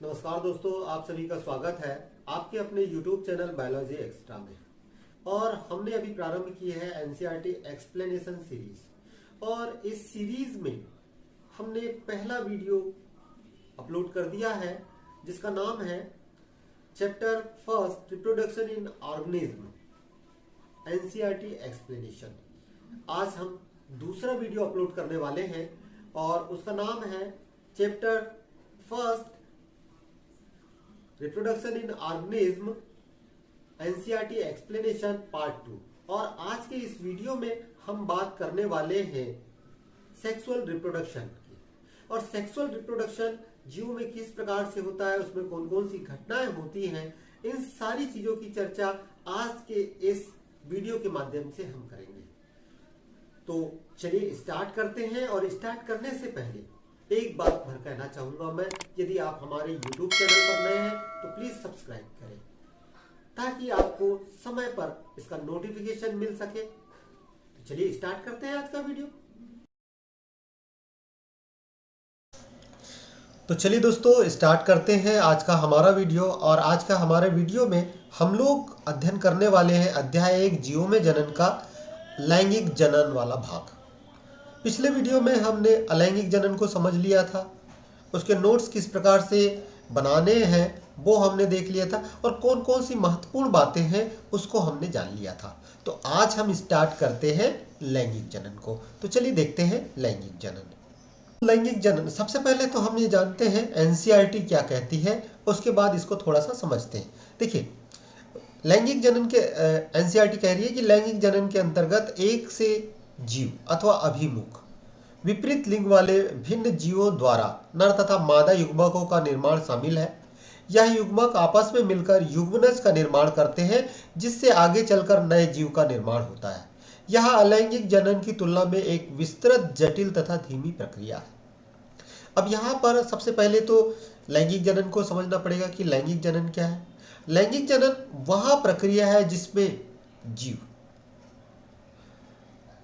नमस्कार दोस्तों, आप सभी का स्वागत है आपके अपने YouTube चैनल बायोलॉजी एक्स्ट्रा में। और हमने अभी प्रारंभ की है एनसीईआरटी एक्सप्लेनेशन सीरीज। और इस सीरीज में हमने पहला वीडियो अपलोड कर दिया है जिसका नाम है chapter first reproduction in organism NCERT explanation. आज हम दूसरा वीडियो अपलोड करने वाले हैं और उसका नाम है chapter first reproduction in organism NCERT explanation part 2। और आज के इस वीडियो में हम बात करने वाले हैं सेक्सुअल रिप्रोडक्शन की। और सेक्सुअल रिप्रोडक्शन जीव में किस प्रकार से होता है, उसमें कौन कौन सी घटनाएं होती हैं, इन सारी चीजों की चर्चा आज के इस वीडियो के माध्यम से हम करेंगे। तो चलिए स्टार्ट करते हैं। और स्टार्ट करने से पहले एक बात भर कहना चाहूंगा मैं, यदि आप हमारे YouTube चैनल पर नए हैं तो प्लीज सब्सक्राइब करें ताकि आपको समय पर इसका नोटिफिकेशन मिल सके। तो चलिए स्टार्ट करते हैं आज का वीडियो। तो चलिए दोस्तों स्टार्ट करते हैं आज का हमारा वीडियो। और आज का हमारे वीडियो में हम लोग अध्ययन करने वाले हैं अध्याय 1 जीवों में जनन का लैंगिक जनन वाला भाग। पिछले वीडियो में हमने अलैंगिक जनन को समझ लिया था, उसके नोट्स किस प्रकार से बनाने हैं वो हमने देख लिया था, और कौन कौन सी महत्वपूर्ण बातें हैं उसको हमने जान लिया था। तो आज हम स्टार्ट करते हैं लैंगिक जनन को। तो चलिए देखते हैं लैंगिक जनन। लैंगिक जनन सबसे पहले तो हम ये जानते हैं एनसीईआरटी क्या कहती है, उसके बाद इसको थोड़ा सा समझते हैं। देखिए लैंगिक जनन के एनसीईआरटी कह रही है कि लैंगिक जनन के अंतर्गत एक से जीव अथवा अभिमुख विपरीत लिंग वाले भिन्न जीवों द्वारा नर तथा मादा युग्मकों का निर्माण शामिल है। यह युग्मक आपस में मिलकर युग्मनज का निर्माण करते हैं जिससे आगे चलकर नए जीव का निर्माण होता है। यह अलैंगिक जनन की तुलना में एक विस्तृत, जटिल तथा धीमी प्रक्रिया है। अब यहाँ पर सबसे पहले तो लैंगिक जनन को समझना पड़ेगा कि लैंगिक जनन क्या है। लैंगिक जनन वह प्रक्रिया है जिसमें जीव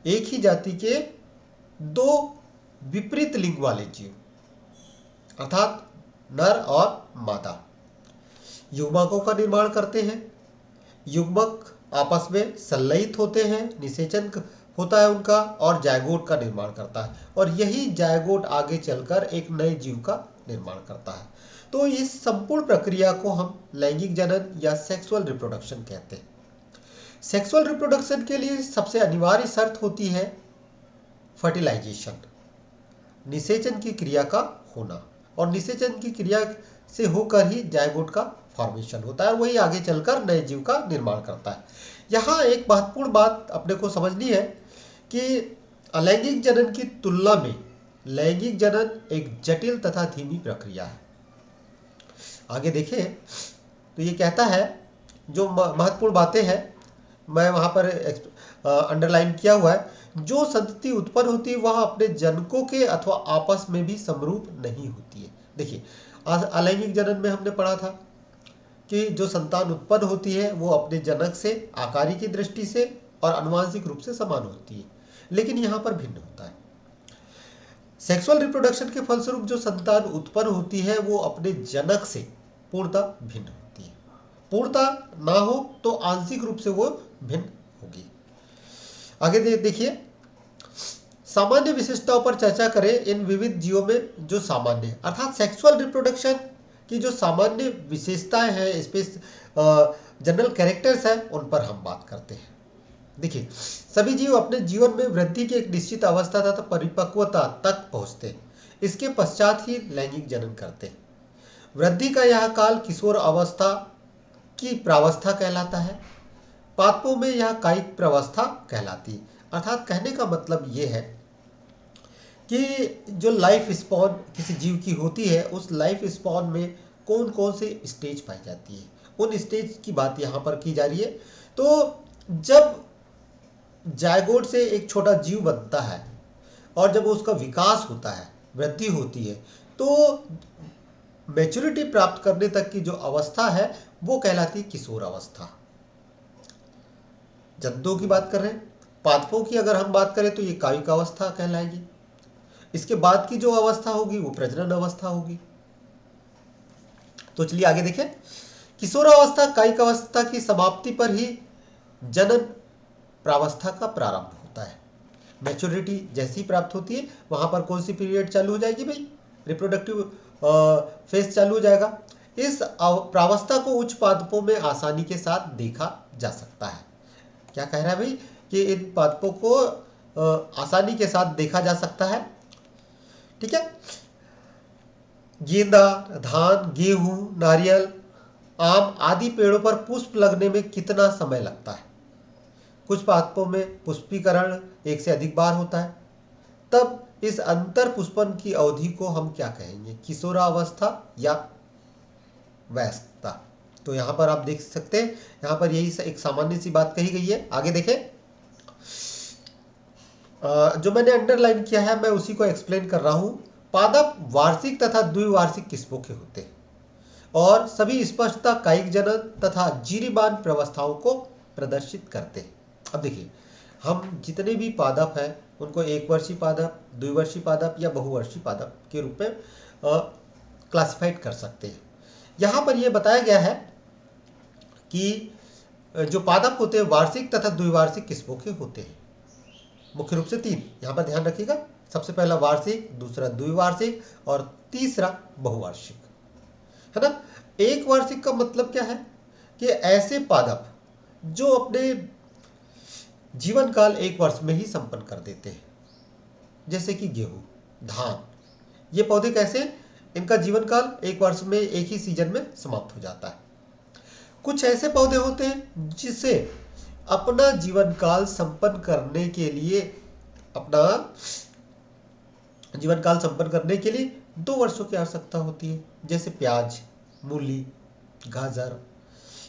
एक ही जाति के दो विपरीत लिंग वाले जीव अर्थात नर और मादा युग्मकों का निर्माण करते हैं। युग्मक आपस में संलयित होते हैं, निषेचन होता है उनका, और जायगोट का निर्माण करता है, और यही जायगोट आगे चलकर एक नए जीव का निर्माण करता है। तो इस संपूर्ण प्रक्रिया को हम लैंगिक जनन या सेक्सुअल रिप्रोडक्शन कहते हैं। सेक्सुअल रिप्रोडक्शन के लिए सबसे अनिवार्य शर्त होती है फर्टिलाइजेशन, निषेचन की क्रिया का होना, और निषेचन की क्रिया से होकर ही जायगोट का फॉर्मेशन होता है, और वही आगे चलकर नए जीव का निर्माण करता है। यहाँ एक महत्वपूर्ण बात अपने को समझनी है कि अलैंगिक जनन की तुलना में लैंगिक जनन एक जटिल तथा धीमी प्रक्रिया है। आगे देखिए तो ये कहता है, जो महत्वपूर्ण बातें हैं मैं वहाँ पर अंडरलाइन किया हुआ है, जो संतति उत्पन्न होती है वह अपने जनकों के अथवा आपस में भी समरूप नहीं होती है। देखिए अलैंगिक जनन में हमने पढ़ा था कि जो संतान उत्पन्न होती है वो अपने जनक से आकारिक की दृष्टि से और आनुवंशिक रूप से समान होती है, लेकिन यहाँ पर भिन्न होता है। सेक्सुअल रिप्रोडक्शन के फलस्वरूप जो संतान उत्पन्न होती है वो अपने जनक से पूर्णतः भिन्न होती है। पूर्णतः ना हो तो आंशिक रूप से वो भिन्न होगी। आगे देखिए सामान्य विशेषताओं पर चर्चा करें। इन विविध जीवों में जो सामान्य है अर्थात सेक्सुअल रिप्रोडक्शन की जो सामान्य विशेषताएं हैं, स्पेस जनरल कैरेक्टर्स हैं, उन पर हम बात करते हैं। देखिए सभी जीव अपने जीवन में वृद्धि की एक निश्चित अवस्था तथा परिपक्वता तक पहुंचते हैं, इसके पश्चात ही लैंगिक जनन करते हैं। वृद्धि का यह काल किशोर अवस्था की प्रावस्था कहलाता है। पादपों में यह कायिक प्रावस्था कहलाती है। अर्थात कहने का मतलब ये है कि जो लाइफ स्पॉन किसी जीव की होती है, उस लाइफ स्पॉन में कौन कौन से स्टेज पाई जाती है, उन स्टेज की बात यहाँ पर की जा रही है। तो जब जायगोट से एक छोटा जीव बनता है और जब उसका विकास होता है, वृद्धि होती है, तो मैच्योरिटी प्राप्त करने तक की जो अवस्था है वो कहलाती है किशोर अवस्था। जंतुओं की बात कर रहे हैं। पादपों की अगर हम बात करें तो ये कायिक अवस्था कहलाएगी। इसके बाद की जो अवस्था होगी वो प्रजनन अवस्था होगी। तो चलिए आगे देखें। किशोरावस्था कायिक अवस्था की समाप्ति पर ही जनन प्रावस्था का प्रारंभ होता है। मैच्योरिटी जैसी ही प्राप्त होती है वहां पर कौन सी पीरियड चालू हो जाएगी भाई, रिप्रोडक्टिव फेज चालू हो जाएगा। इस प्रावस्था को उच्च पादपों में आसानी के साथ देखा जा सकता है। क्या कह रहा है भाई कि इन पादपों को आसानी के साथ देखा जा सकता है। ठीक है। गेंदा, धान, गेहूं, नारियल, आम आदि पेड़ों पर पुष्प लगने में कितना समय लगता है। कुछ पादपों में पुष्पीकरण एक से अधिक बार होता है। तब इस अंतर पुष्पन की अवधि को हम क्या कहेंगे, किशोरावस्था या वयस्कता। तो यहां पर आप देख सकते हैं, यहां पर यही एक सामान्य सी बात कही गई है। आगे देखें, जो मैंने अंडरलाइन किया है मैं उसी को एक्सप्लेन कर रहा हूं। पादप वार्षिक तथा द्विवार्षिक किस्मों के होते हैं और सभी स्पष्टता कायिक जनन तथा जीरीबान प्रवस्थाओं को प्रदर्शित करते हैं। अब देखिए, हम जितने भी पादप हैं उनको एक वर्षीय पादप, द्विवर्षीय पादप या बहुवर्षीय पादप के रूप में क्लासिफाइड कर सकते हैं। यहाँ पर यह बताया गया है कि जो पादप होते हैं वार्षिक तथा द्विवार्षिक किस्मों के होते हैं। मुख्य रूप से तीन, यहाँ पर ध्यान रखिएगा। सबसे पहला वार्षिक, दूसरा द्विवार्षिक और तीसरा बहुवार्षिक, है ना। एक वार्षिक का मतलब क्या है कि ऐसे पादप जो अपने जीवन काल एक वर्ष में ही संपन्न कर देते हैं, जैसे कि गेहूं, धान। ये पौधे कैसे, इनका जीवन काल एक वर्ष में एक ही सीजन में समाप्त हो जाता है। कुछ ऐसे पौधे होते हैं जिसे अपना जीवन काल संपन्न करने के लिए, अपना जीवन काल संपन्न करने के लिए 2 वर्षों की आवश्यकता होती है, जैसे प्याज, मूली, गाजर।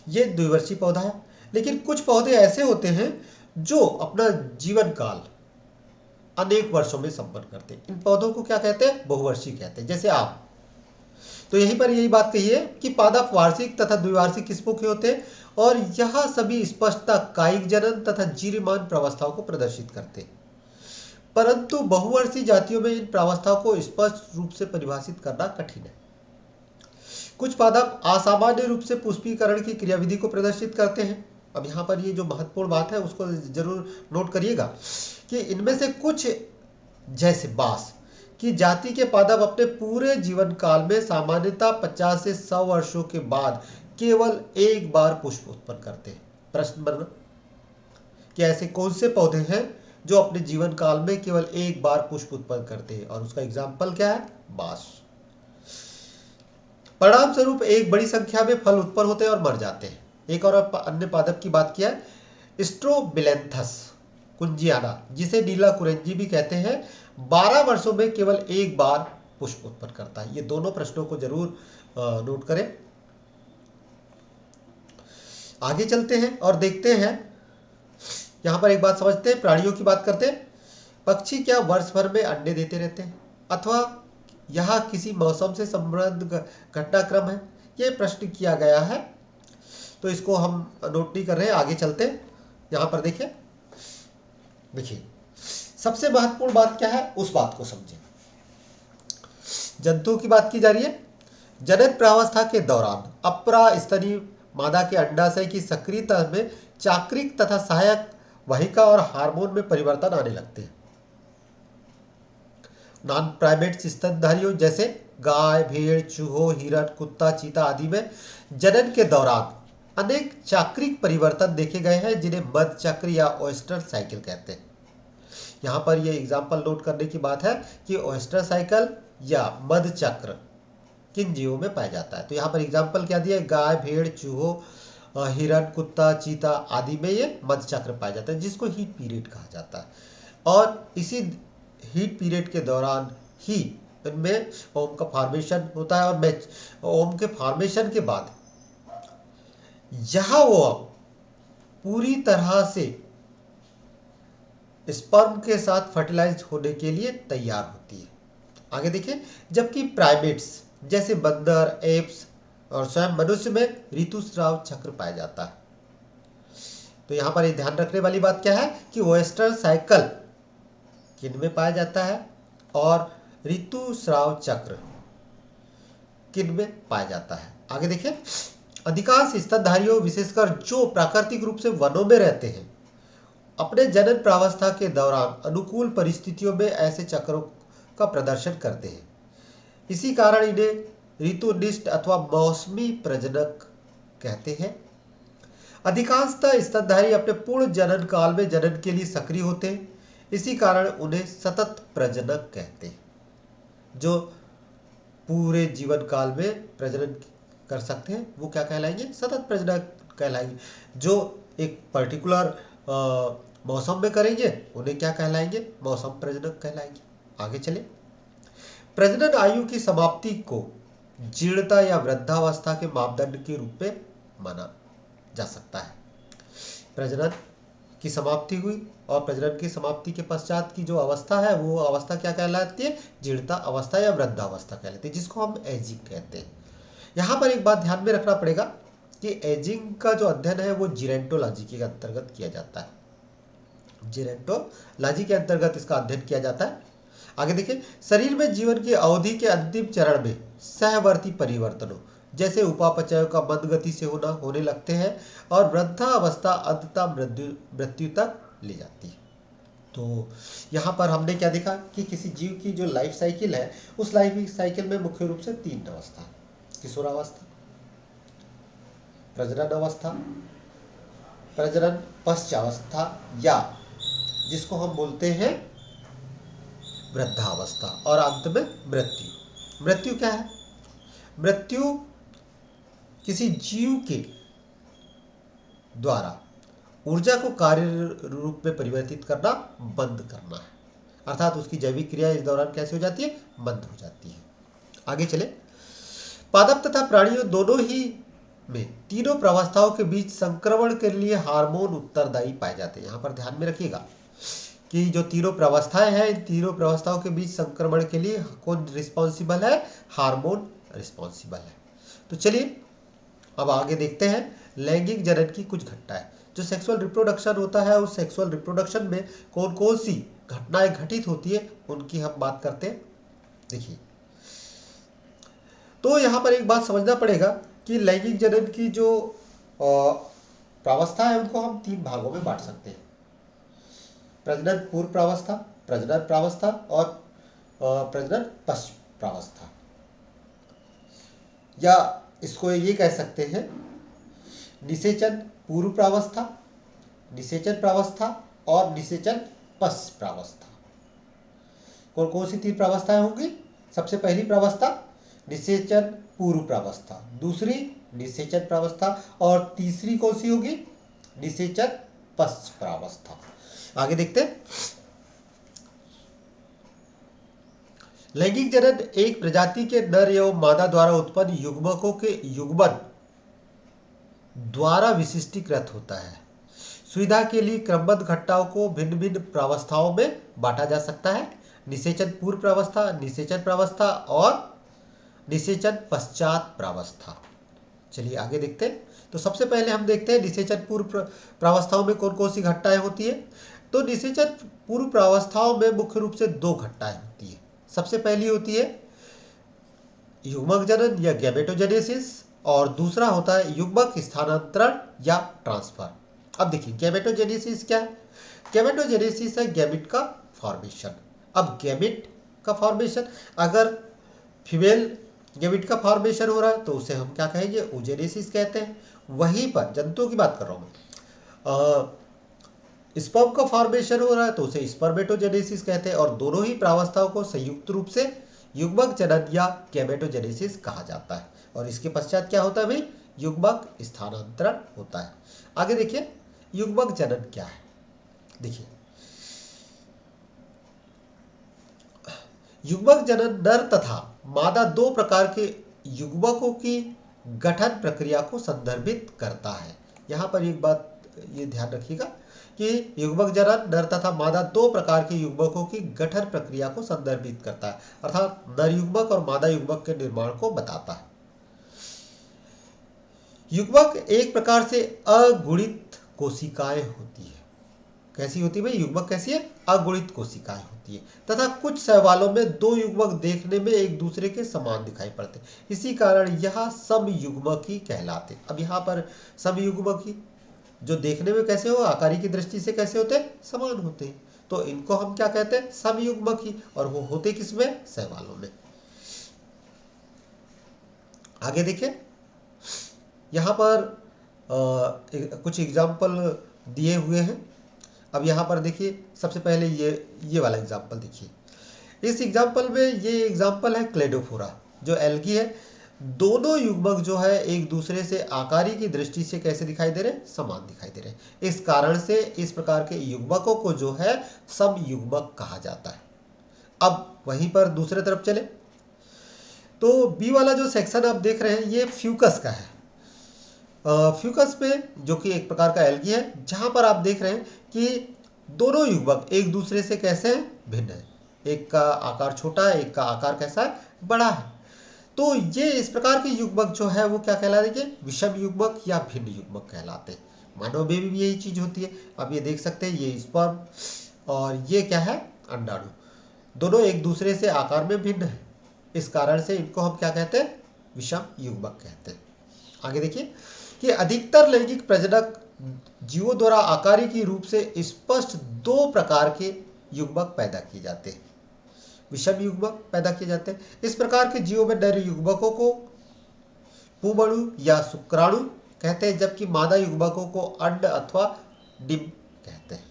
ये द्विवर्षीय पौधा है। लेकिन कुछ पौधे ऐसे होते हैं जो अपना जीवन काल अनेक वर्षों में संपन्न करते हैं। इन पौधों को क्या कहते हैं, बहुवर्षीय कहते हैं, जैसे आम। तो यहीं पर यही बात कही है कि पादप वार्षिक तथा द्विवार्षिक किस्मों के होते हैं और यह सभी स्पष्टता कायिक जनन तथा जीरीमान प्रावस्थाओं को प्रदर्शित करते हैं। परंतु बहुवर्षीय जातियों में इन प्रावस्थाओं को स्पष्ट रूप से परिभाषित करना कठिन है। कुछ पादप असामान्य रूप से पुष्पीकरण की क्रियाविधि को प्रदर्शित करते हैं। अब यहाँ पर ये जो महत्वपूर्ण बात है उसको जरूर नोट करिएगा कि इनमें से कुछ, जैसे बांस की जाति के पादप अपने पूरे जीवन काल में सामान्यतः 50 से 100 वर्षों के बाद केवल एक बार पुष्प उत्पन्न करते हैं। प्रश्न बना कि ऐसे कौन से पौधे हैं जो अपने जीवन काल में केवल एक बार पुष्प उत्पन्न करते हैं, और उसका एग्जाम्पल क्या है, बांस। परिणाम स्वरूप एक बड़ी संख्या में फल उत्पन्न होते हैं और मर जाते हैं। एक और अन्य पादप की बात किया है, स्ट्रोबिलेंथस कुंजियाना, जिसे नीला कुरेंजी भी कहते हैं, 12 वर्षों में केवल एक बार पुष्प उत्पन्न करता है। ये दोनों प्रश्नों को जरूर नोट करें। आगे चलते हैं और देखते हैं, यहां पर एक बात समझते हैं, प्राणियों की बात करते हैं। पक्षी क्या वर्ष भर में अंडे देते रहते हैं अथवा यह किसी मौसम से संबद्ध घटनाक्रम है, यह प्रश्न किया गया है। तो इसको हम नोट नहीं कर रहे हैं, आगे चलते हैं। यहां पर देखिए, सबसे महत्वपूर्ण बात क्या है उस बात को समझें। जंतुओं की बात की जा रही है। जनन प्रावस्था के दौरान अपरा स्तनीय मादा के अंडाशय की सक्रियता में चाक्रिक तथा सहायक वाहिका और हार्मोन में परिवर्तन आने लगते हैं। नॉन प्राइमेट्स स्तनधारियों जैसे गाय, भेड़, चूहों, हिरण, कुत्ता, चीता आदि में जनन के दौरान अनेक चाक्रिक परिवर्तन देखे गए हैं, जिन्हें मध चक्र या ओएस्टर साइकिल कहते हैं। यहाँ पर यह एग्जाम्पल नोट करने की बात है कि ओएस्टर साइकिल या मध चक्र किन जीवों में पाया जाता है। तो यहाँ पर एग्जाम्पल क्या दिया है, गाय, भेड़, चूहों, हिरण, कुत्ता, चीता आदि में ये मध चक्र पाया जाता है, जिसको हीट पीरियड कहा जाता है। और इसी हीट पीरियड के दौरान ही इनमें ओम का फॉर्मेशन होता है और ओम के फॉर्मेशन के बाद यह वो पूरी तरह से स्पर्म के साथ फर्टिलाइज होने के लिए तैयार होती है। आगे देखिए, जबकि प्राइमेट्स जैसे बंदर, एप्स और स्वयं मनुष्य में ऋतुस्राव चक्र पाया जाता है। तो यहां पर ध्यान रखने वाली बात क्या है कि ओएस्टर साइकिल किन में पाया जाता है और ऋतुस्राव चक्र किन में पाया जाता है। आगे देखिए, अधिकांश स्तनधारियों विशेषकर जो प्राकृतिक रूप से वनों में रहते हैं अपने जनन प्रावस्था के दौरान अनुकूल परिस्थितियों में ऐसे चक्रों का प्रदर्शन करते हैं। इसी कारण इन्हें ऋतुनिष्ठ अथवा मौसमी प्रजनक कहते हैं। अधिकांशतः स्तनधारी अपने पूर्ण जनन काल में जनन के लिए सक्रिय होते हैं। इसी कारण उन्हें सतत प्रजनक कहते हैं। जो पूरे जीवन काल में प्रजनन कर सकते हैं वो क्या कहलाएंगे? सतत प्रजनक कहलाएंगे। जो एक पर्टिकुलर मौसम में करेंगे उन्हें क्या कहलाएंगे? मौसम प्रजनक कहलाएंगे। आगे चले, प्रजनन आयु की समाप्ति को जीर्णता या वृद्धावस्था के मापदंड के रूप में माना जा सकता है। प्रजनन की समाप्ति हुई और प्रजनन की समाप्ति के पश्चात की जो अवस्था है वो अवस्था क्या कहलाती है? जीर्णता अवस्था या वृद्धावस्था कहलाती है, जिसको हम एजिंग कहते हैं। यहाँ पर एक बात ध्यान में रखना पड़ेगा कि एजिंग का जो अध्ययन है वो जीरेंटोलॉजी के अंतर्गत किया जाता है। जीरेंटोलॉजी के अंतर्गत इसका अध्ययन किया जाता है। आगे देखिए, शरीर में जीवन की अवधि के अंतिम चरण में सहवर्ती परिवर्तनों जैसे उपापचय का मंद गति से होने लगते हैं और वृद्धावस्था अंततः मृत्यु तक ले जाती है। तो यहाँ पर हमने क्या देखा कि किसी जीव की जो लाइफ साइकिल है उस लाइफ साइकिल में मुख्य रूप से 3 अवस्था है। किशोरावस्था, प्रजनन अवस्था, प्रजनन पश्चावस्था या जिसको हम बोलते हैं वृद्धावस्था, और अंत में मृत्यु। मृत्यु क्या है? मृत्यु किसी जीव के द्वारा ऊर्जा को कार्य रूप में परिवर्तित करना बंद करना है, अर्थात उसकी जैविक क्रिया इस दौरान कैसे हो जाती है? बंद हो जाती है। आगे चले, पादप तथा प्राणियों दोनों ही में तीनों प्रावस्थाओं के बीच संक्रमण के लिए हार्मोन उत्तरदायी पाए जाते हैं। यहाँ पर ध्यान में रखिएगा कि जो तीनों प्रावस्थाएं हैं, इन तीनों प्रावस्थाओं के बीच संक्रमण के लिए कौन रिस्पॉन्सिबल है? हार्मोन रिस्पॉन्सिबल है। तो चलिए अब आगे देखते हैं लैंगिक जनन की कुछ घटनाएं। जो सेक्सुअल रिप्रोडक्शन होता है उस सेक्सुअल रिप्रोडक्शन में कौन कौन सी घटनाएं घटित होती है उनकी हम बात करते हैं। देखिए, तो यहाँ पर एक बात समझना पड़ेगा कि लैंगिक जनन की जो प्रावस्था है उनको हम 3 भागों में बांट सकते हैं। प्रजनन पूर्व प्रावस्था, प्रजनन प्रावस्था और प्रजनन पश्चात प्रावस्था, या इसको ये कह सकते हैं निषेचन पूर्व प्रावस्था, निषेचन प्रावस्था और निषेचन पश्चात प्रावस्था। कौन कौन सी 3 प्रावस्थाएं होंगी? सबसे पहली प्रावस्था निषेचन पूर्व प्रावस्था, दूसरी निषेचन प्रावस्था और तीसरी कौन सी होगी? निषेचन पश्चात प्रावस्था। आगे देखते हैं, लैंगिक जनन एक प्रजाति के नर एवं मादा द्वारा उत्पन्न युग्मकों के युग्मन द्वारा विशिष्टीकृत होता है। सुविधा के लिए क्रमबद्ध घटनाओं को भिन्न भिन्न प्रावस्थाओं में बांटा जा सकता है। निषेचन पूर्व प्रावस्था, निषेचन प्रावस्था और निषेचन पश्चात प्रावस्था। चलिए आगे देखते हैं। तो सबसे पहले हम देखते हैं निषेचन पूर्व प्रावस्थाओं में कौन कौन सी घटनाएं होती है। तो निषेचन पूर्व प्रावस्थाओं में मुख्य रूप से 2 घटनाएं होती है। सबसे पहली होती है युग्मक जनन या गैमेटोजेनेसिस और दूसरा होता है युग्मक स्थानांतरण या ट्रांसफर। अब देखिए गैमेटोजेनेसिस क्या है? गैमेटोजेनेसिस है गैमेट का फॉर्मेशन। अब गैमेट का फॉर्मेशन, अगर फीमेल गैमेट का फॉर्मेशन हो रहा है तो उसे हम क्या कहेंगे? ओजेनेसिस कहते हैं। वहीं पर जंतुओं की बात कर रहा हूँ मैं, स्पर्म का फॉर्मेशन हो रहा है तो उसे स्पर्मेटोजेनेसिस कहते हैं। और दोनों ही प्रावस्थाओं को संयुक्त रूप से युग्मक जनन या गैमेटोजेनेसिस कहा जाता है। और इसके पश्चात क्या होता है भाई? युग्मक स्थानांतरण होता है। आगे देखिए युग्मक जनन क्या है। देखिए युग्मक जनन नर तथा मादा 2 प्रकार के युग्मकों की गठन प्रक्रिया को संदर्भित करता है। यहाँ पर एक बात ये ध्यान रखिएगा कि युग्मक जनन नर तथा मादा 2 प्रकार के युग्मकों की गठन प्रक्रिया को संदर्भित करता है, अर्थात नर युग्मक और मादा युग्मक के निर्माण को बताता है। युग्मक एक प्रकार से अगुणित कोशिकाएं होती है। कैसी होती है भाई? युग्मक कैसी है? अगुणित कोशिकाएं होती है तथा कुछ शैवालों में दो युग्मक देखने में एक दूसरे के समान दिखाई पड़ते हैं, इसी कारण यह समयुग्मकी कहलाते। अब यहाँ पर समयुग्मकी जो देखने में कैसे हो, आकारी की दृष्टि से कैसे होते हैं? समान होते हैं, तो इनको हम क्या कहते हैं? समयुग्मकी। और वो होते किसमें? शैवालों में। आगे देखिए, यहाँ पर कुछ एग्जाम्पल दिए हुए हैं। अब यहाँ पर देखिए, सबसे पहले ये वाला एग्जाम्पल देखिए। इस एग्जाम्पल में ये एग्जाम्पल है क्लेडोफोरा, जो एल्गी है। दोनों युग्मक जो है एक दूसरे से आकारी की दृष्टि से कैसे दिखाई दे रहे हैं? समान दिखाई दे रहे हैं। इस कारण से इस प्रकार के युग्मकों को जो है समयुग्मक कहा जाता है। अब वहीं पर दूसरे तरफ चले तो बी वाला जो सेक्शन आप देख रहे हैं ये फ्यूकस का है। फ्यूकस में जो कि एक प्रकार का एल्गी है, जहां पर आप देख रहे हैं कि दोनों युग्मक एक दूसरे से कैसे भिन्न है। एक का आकार छोटा है, एक का आकार कैसा है? बड़ा है। तो ये इस प्रकार के युग्मक जो है वो क्या कहलाएंगे? विषम युग्मक या भिन्न युग्मक कहलाते हैं। मानव में भी यही चीज होती है। आप ये देख सकते हैं, ये स्पर्म और ये क्या है? अंडाणु। दोनों एक दूसरे से आकार में भिन्न है, इस कारण से इनको हम क्या कहते हैं? विषम युग्मक कहते हैं। आगे देखिए कि अधिकतर लैंगिक प्रजनक जीवों द्वारा आकारी की रूप से स्पष्ट दो प्रकार के युग्मक पैदा किए जाते हैं। विषम युग्मक पैदा किए जाते हैं। इस प्रकार के जीवों में नर युग्मकों को पुंबणु या शुक्राणु कहते हैं, जबकि मादा युग्मकों को अंड अथवा डिंब कहते हैं।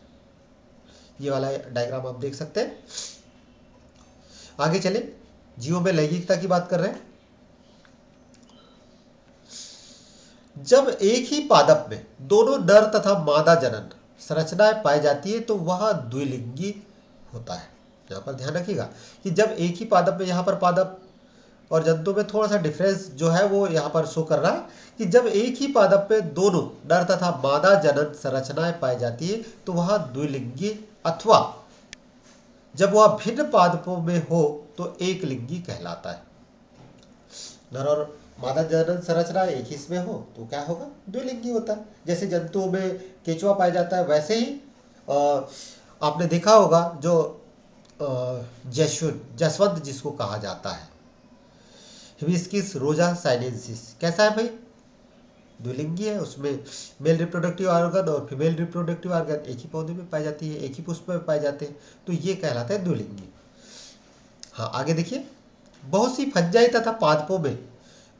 ये वाला डायग्राम आप देख सकते हैं। आगे चले, जीवों में लैंगिकता की बात कर रहे हैं। जब एक ही पादप में दोनों नर तथा मादा जनन संरचनाएं पाई जाती है तो वह द्विलिंगी होता है। यहाँ पर ध्यान रखिएगा कि जब एक ही पादप में, यहाँ पर पादप और जंतु में थोड़ा सा डिफरेंस जो है वो यहाँ पर शो कर रहा है कि जब एक ही पादप में दोनों नर तथा मादा जनन संरचनाएं पाई जाती है तो वह द्विलिंगी, अथवा जब वह भिन्न पादपों में हो तो एक लिंगी कहलाता है। नर और मादा जनन संरचना एक ही इसमें हो तो क्या होगा? द्विलिंगी होता है। जैसे जंतुओं में केंचुआ पाया जाता है, वैसे ही आपने देखा होगा जो जसवंत जिसको कहा जाता है, हिबिस्किस रोजा साइनेंसिस, कैसा है भाई? द्विलिंगी है। उसमें मेल रिप्रोडक्टिव ऑर्गन और फीमेल रिप्रोडक्टिव ऑर्गन एक ही पौधे में पाई जाती है, एक ही पुष्प में पाए जाते हैं, तो ये कहलाता है द्विलिंगी। हाँ, आगे देखिए, बहुत सी फंजाई तथा पादपों में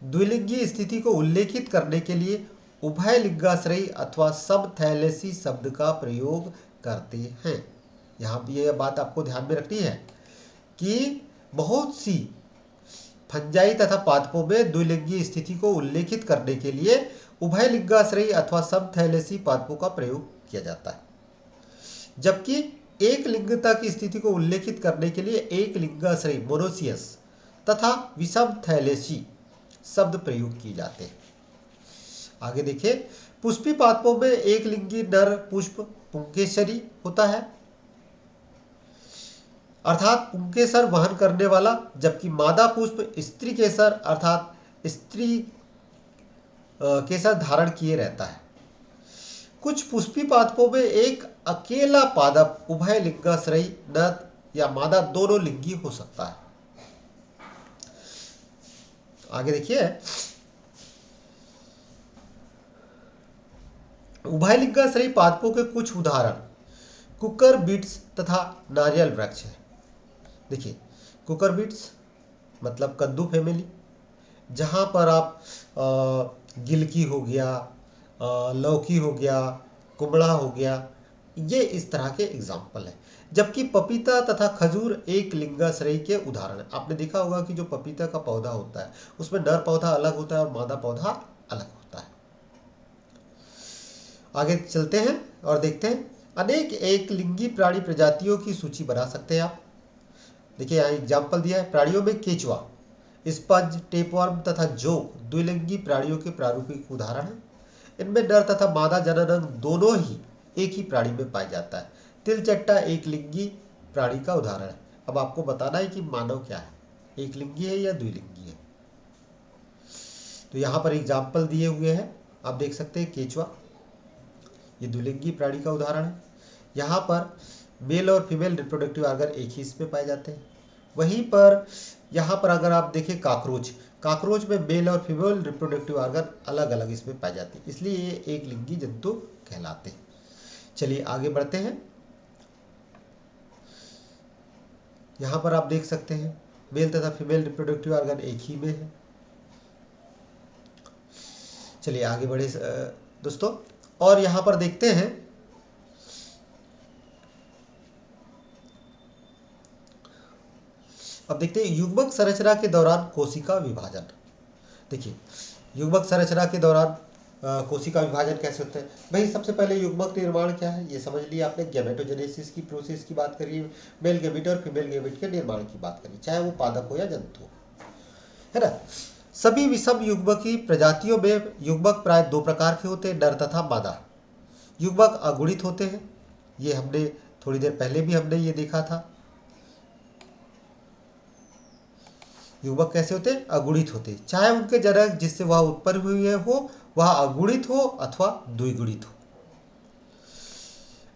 द्विलिंगी स्थिति को उल्लेखित करने के लिए उभय लिंगाश्रयी अथवा समथैलेसी शब्द का प्रयोग करते हैं। यहाँ भी यह बात आपको ध्यान में रखनी है कि बहुत सी फंजाई तथा पादपों में द्विलिंगी स्थिति को उल्लेखित करने के लिए उभय लिंगाश्रयी अथवा समथैलेसी पादपों का प्रयोग किया जाता है, जबकि एक लिंगता की स्थिति को उल्लेखित करने के लिए एक लिंगाश्रयी मोनोसियस तथा विषम थैलेसी शब्द प्रयोग किए जाते हैं। आगे देखिए, पुष्पी पादपों में एक लिंगी नर पुष्प पुंकेसरी होता है, अर्थात पुंकेसर वहन करने वाला, जबकि मादा पुष्प स्त्री केसर अर्थात स्त्री केसर धारण किए रहता है। कुछ पुष्पी पादपों में एक अकेला पादप उभय लिंगाश्रयी नर या मादा दोनों लिंगी हो सकता है। आगे देखिए, उभय लिंगाश्रयी पादपों के कुछ उदाहरण कुकर बीट्स तथा नारियल वृक्ष है। देखिए, कुकर बीट्स मतलब कद्दू फैमिली, जहां पर आप गिलकी हो गया, लौकी हो गया, कुमड़ा हो गया, ये इस तरह के एग्जाम्पल है। जबकि पपीता तथा खजूर एक लिंगाश्रयी के उदाहरण है। आपने देखा होगा कि जो पपीता का पौधा होता है उसमें नर पौधा अलग होता है और मादा पौधा अलग होता है। आगे चलते हैं और देखते हैं, अनेक एक लिंगी प्राणी प्रजातियों की सूची बना सकते हैं आप। देखिए, यहाँ एग्जाम्पल दिया है। प्राणियों में केचुआ, स्पंज, टेपवर्म तथा जोंक द्विलिंगी प्राणियों के प्रारूपिक उदाहरण है। इनमें नर तथा मादा जनन दोनों ही एक ही प्राणी में पाया जाता है। तिलचट्टा एक लिंगी प्राणी का उदाहरण है। अब आपको बताना है कि मानव क्या है, एक लिंगी है या द्विलिंगी है। तो यहाँ पर एग्जाम्पल दिए हुए हैं, आप देख सकते हैं। केचुआ ये द्विलिंगी प्राणी का उदाहरण है। यहाँ पर मेल और फीमेल रिप्रोडक्टिव ऑर्गन एक ही इसमें पाए जाते हैं। वहीं पर यहाँ पर अगर आप देखें काकरोच में मेल और फीमेल रिप्रोडक्टिव ऑर्गन अलग अलग इसमें पाए जाते हैं, इसलिए ये एक लिंगी जंतु कहलाते हैं। चलिए आगे बढ़ते हैं। यहाँ पर आप देख सकते हैं मेल तथा फीमेल रिप्रोडक्टिव ऑर्गन एक ही में है। चलिए आगे बढ़े दोस्तों, और यहाँ पर देखते हैं अब देखते हैं युग्मक संरचना के दौरान कोशिका विभाजन। देखिए युग्मक संरचना के दौरान कोशिका विभाजन कैसे होता है। भाई सबसे पहले युग्मक निर्माण क्या है ये समझ लिया आपने। गैमेटोजेनेसिस की प्रोसेस की बात करी, मेल गैमेट और फीमेल गैमेट के निर्माण की बात करी, चाहे वो पादप हो या जंतु हो, है ना। सभी विषम युग्मकी प्रजातियों में युग्मक प्राय दो प्रकार के होते हैं, नर तथा मादा। युग्मक अगुणित होते हैं, ये हमने थोड़ी देर पहले भी हमने ये देखा था। युग्मक कैसे होते हैं? अगुणित होते हैं, चाहे उनके जनक जिससे वह उत्पन्न हुए हो वह अगुणित हो अथवा द्विगुणित हो।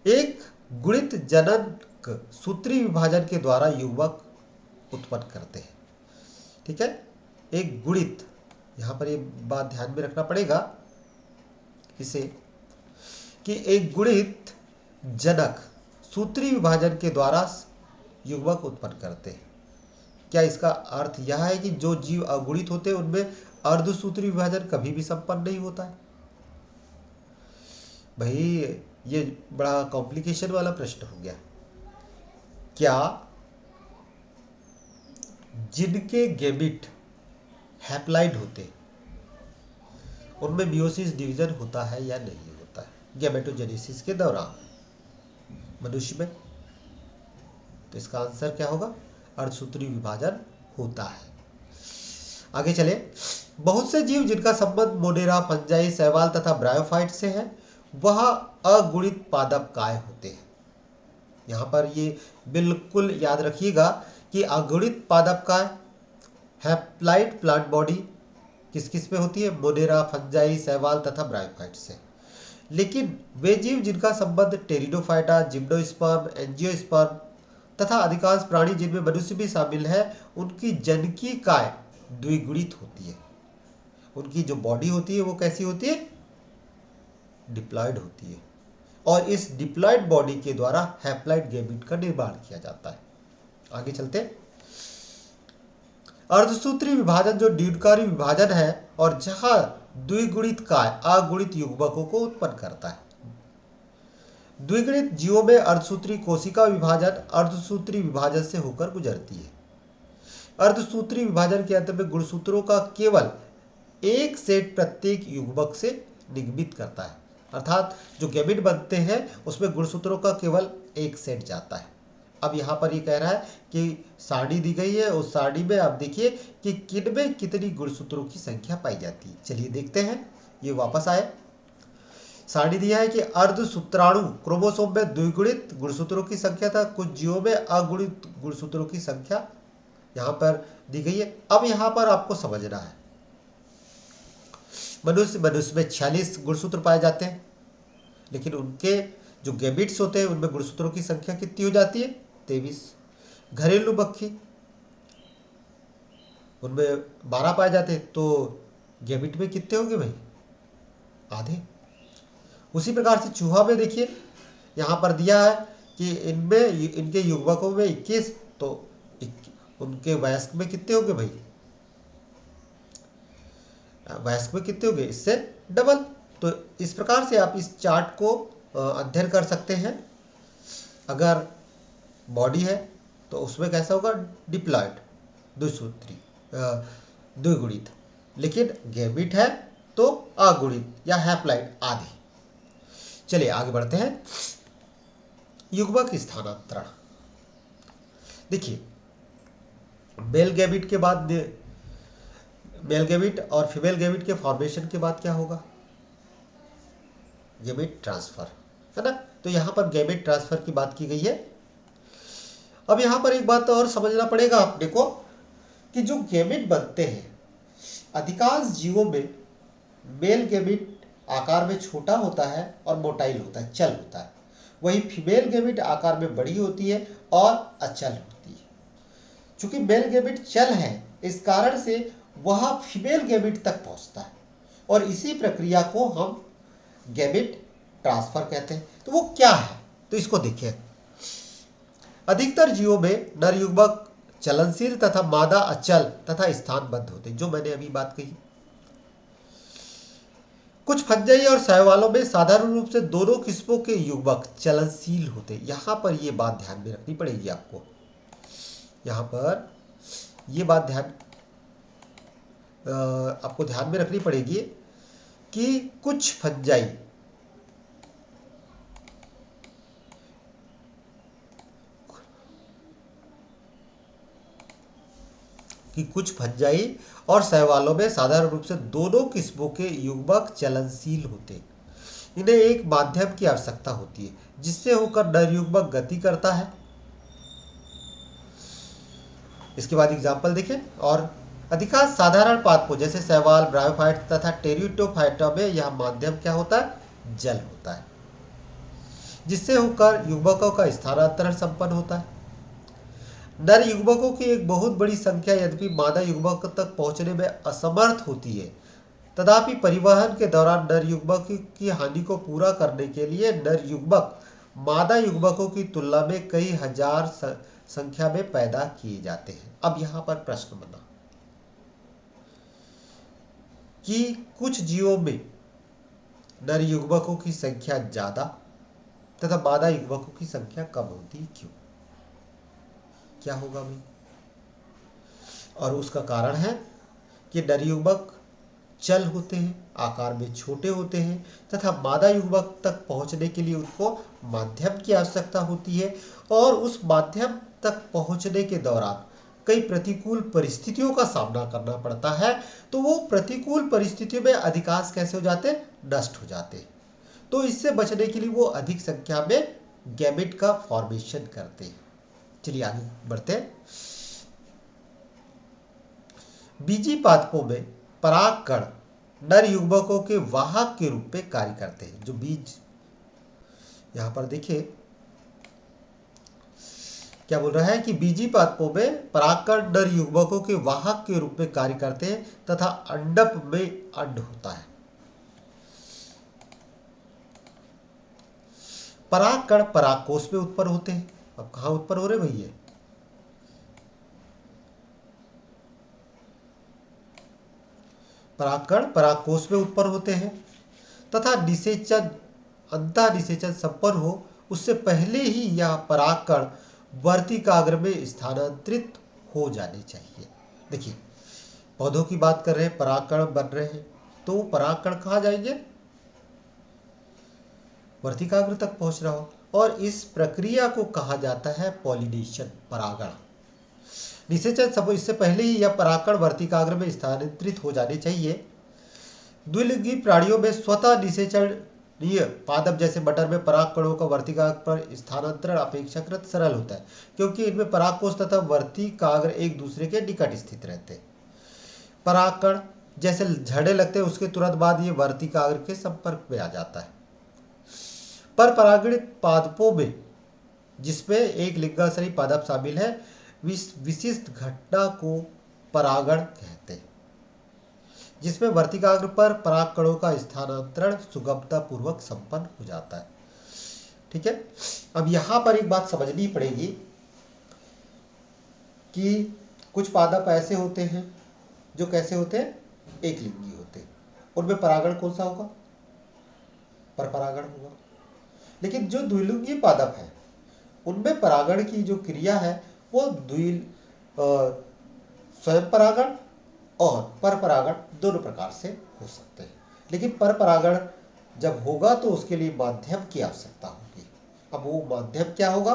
एक गुणित जनक सूत्री विभाजन के द्वारा युग्मक उत्पन्न करते हैं। ठीक है, एक गुणित, यहां पर ये बात ध्यान में रखना पड़ेगा इसे, कि एक गुणित जनक सूत्री विभाजन के द्वारा युग्मक उत्पन्न करते हैं। क्या इसका अर्थ यह है कि जो जीव अगुणित होते हैं उनमें अर्धसूत्री विभाजन कभी भी संपन्न नहीं होता है? भाई ये बड़ा कॉम्प्लिकेशन वाला प्रश्न हो गया। क्या जिनके गैमेट हैप्लाइड होते उनमें मियोसिस डिवीजन होता है या नहीं होता है गैमेटोजेनेसिस के दौरान मनुष्य में? तो इसका आंसर क्या होगा? अर्धसूत्री विभाजन होता है। आगे चले। बहुत से जीव जिनका संबंध मोनेरा, फंजाई, शैवाल तथा ब्रायोफाइट से है वह अगुणित पादप काय होते हैं। यहां पर ये बिल्कुल याद रखिएगा कि अगुणित पादप काय हैप्लाइड प्लांट बॉडी किस किस में होती है? मोनेरा, फंजाई, शैवाल तथा ब्रायोफाइट से। लेकिन वे जीव जिनका संबंध टेरिडोफाइटा, जिम्नोस्पर्म, एंजियोस्पर्म तथा अधिकांश प्राणी जिनमें मनुष्य भी शामिल है उनकी जनकी काय द्विगुणित होती है। उनकी जो बॉडी होती है वो कैसी होती है? डिप्लॉयड होती है, और इस डिप्लॉयड बॉडी के द्वारा हैप्लॉइड गैमेट का निर्माण किया जाता है। आगे चलते। अर्धसूत्री विभाजन जो द्विगुणी विभाजन है और जहां द्विगुणित काय अगुणित युग्मकों को उत्पन्न करता है। द्विगुणित जीवों में अर्धसूत्री कोशिका विभाजन अर्धसूत्री विभाजन से होकर गुजरती है। अर्धसूत्री विभाजन के अंत में गुणसूत्रों का केवल एक सेट प्रत्येक युग्मक से निगमित करता है, अर्थात जो गैमेट बनते हैं उसमें गुणसूत्रों का केवल एक सेट जाता है। अब यहाँ पर ये कह रहा है कि सारणी दी गई है, उस सारणी में आप देखिए कि किन में कितनी गुणसूत्रों की संख्या पाई जाती है। चलिए देखते हैं, ये वापस आए। सारणी दिया है कि अर्धसूत्राणु क्रोमोसोम में द्विगुणित गुणसूत्रों की संख्या था, कुछ जीवों में अगुणित गुणसूत्रों की संख्या यहां पर दी गई है। अब यहां पर आपको समझना है, मनुष्य में 46 गुणसूत्र पाए जाते हैं, लेकिन उनके जो गैमेट्स होते हैं उनमें गुणसूत्रों की संख्या कितनी हो जाती है? 23। घरेलू मक्खी उनमें 12 पाए जाते हैं, तो गैमेट में कितने होंगे भाई? आधे। उसी प्रकार से चूहा में देखिए यहां पर दिया है कि इनमें इनके युग्मकों में 21, तो उनके वयस्क में कितने होंगे भाई? वयस्क में कितने होंगे? इससे डबल। तो इस प्रकार से आप इस चार्ट को अध्ययन कर सकते हैं। अगर बॉडी है तो उसमें कैसा होगा? डिप्लॉयड द्विसूत्री द्विगुणित, लेकिन गैमेट है तो अगुणित या हैप्लॉइड आधे। चलिए आगे बढ़ते हैं। युग्मक स्थानांतरण। देखिए मेल गैमेट के बाद मेल गैमेट और फीमेल गैमेट के फॉर्मेशन के बाद क्या होगा? गैमेट ट्रांसफर, है ना। तो यहां पर गैमेट ट्रांसफर की बात की गई है। अब यहां पर एक बात और समझना पड़ेगा अपने को कि जो गैमेट बनते हैं अधिकांश जीवों में मेल गैमेट आकार में छोटा होता है और मोटाइल होता है, चल होता है, वही फीमेल गैमेट आकार में बड़ी होती है और अचल होती है। चूंकि मेल गैमेट चल है, इस कारण से वह फीमेल गैमेट तक पहुंचता है और इसी प्रक्रिया को हम गैमेट ट्रांसफर कहते हैं। तो वो क्या है, तो इसको देखिए। अधिकतर जीवों में नर युग्मक चलनशील तथा मादा अचल तथा स्थानबद्ध होते हैं, जो मैंने अभी बात कही। कुछ फंजाई और शैवालों में साधारण रूप से दोनों किस्मों के युग्मक चलनशील होते हैं। यहां पर ये बात ध्यान में रखनी पड़ेगी आपको, यहां पर ये बात आपको ध्यान में रखनी पड़ेगी कि कुछ फंजाई और शैवालों में साधारण रूप से दोनों किस्मों के युग्मक चलनशील होते हैं। इन्हें एक माध्यम की आवश्यकता होती है जिससे होकर नर युग्मक गति करता है। इसके बाद एग्जाम्पल देखें। और अधिकांश साधारण पादपों जैसे शैवाल, ब्रायोफाइट तथा टेरिडोफाइटा में यह माध्यम क्या होता है, जल होता है, जिससे होकर युग्मकों का स्थानांतरण संपन्न होता है। नर युग्मकों की एक बहुत बड़ी संख्या यद्यपि मादा युग्मक तक पहुंचने में असमर्थ होती है, तथापि परिवहन के दौरान नर युग्मक की हानि को पूरा करने के लिए नर युग्मक मादा युग्मकों की तुलना में कई हजार संख्या में पैदा किए जाते हैं। अब यहां पर प्रश्न बना कि कुछ जीवों में नर युग्मकों की संख्या ज्यादा तथा मादा युग्मकों की संख्या कम होती है, क्यों, क्या होगा भाई? और उसका कारण है कि नर युग्मक चल होते हैं, आकार में छोटे होते हैं तथा मादा युग्मक तक पहुंचने के लिए उनको माध्यम की आवश्यकता होती है और उस माध्यम तक पहुंचने के दौरान कई प्रतिकूल परिस्थितियों का सामना करना पड़ता है। तो वो प्रतिकूल परिस्थितियों में अधिकांश कैसे हो जाते हैं, नष्ट हो जाते हैं। तो इससे बचने के लिए वो अधिक संख्या में गैमेट का फॉर्मेशन करते हैं। चलिए आगे बढ़ते हैं। बीजी पादपों में परागकण नर युग्मकों के वाहक के रूप में कार्य करते हैं। जो बीज, यहां पर देखिए क्या बोल रहा है कि बीजी पादपों में परागकण नर युग्मकों के वाहक के रूप में कार्य करते हैं तथा अंडप में अंड होता है। परागकण परागकोश में उत्पन्न होते हैं। अब कहां उत्पन्न हो रहे भैया, परागकण परागकोश में उत्पन्न होते हैं तथा निषेचन अंतः निषेचन संपन्न हो उससे पहले ही यह परागकण वर्तिकाग्र में स्थानांतरित हो जाने चाहिए। देखिए पौधों की बात कर रहे हैं, परागकण बन रहे हैं, तो परागकण कहाँ जाएंगे, वर्तिकाग्र तक पहुंच रहा हो, और इस प्रक्रिया को कहा जाता है पॉलिनेशन, परागण। निषेचन सब इससे पहले ही यह परागकण वर्तिकाग्र में स्थानांतरित हो जाने चाहिए। द्विलिंगी प्राणियों में स्वतः निषेचनीय पादप जैसे मटर में परागकणों का वर्तिकाग्र पर स्थानांतरण अपेक्षाकृत सरल होता है क्योंकि इनमें परागकोश तथा वर्तिकाग्र एक दूसरे के निकट स्थित रहते हैं। परागकण जैसे झड़े लगते हैं उसके तुरंत बाद ये वर्तिकाग्र के संपर्क में आ जाता है। पर परागणित पादपों में जिसमें एक लिंगाश्रयी पादप शामिल है विशिष्ट घटना को परागण कहते हैं, जिसमें वर्तिकाग्र पर परागकणों का स्थानांतरण सुगमता पूर्वक संपन्न हो जाता है। ठीक है, अब यहां पर एक बात समझनी पड़ेगी कि कुछ पादप ऐसे होते हैं जो कैसे होते हैं, एक लिंगी होते हैं, उनमें परागण कौन सा होगा, पर परागण होगा। लेकिन जो द्विलिंगी पादप है उनमें परागण की जो क्रिया है वो स्वयं परागण और पर परागण दोनों प्रकार से हो सकते हैं। लेकिन पर परागण जब होगा तो उसके लिए माध्यम की आवश्यकता होगी। अब वो माध्यम क्या होगा,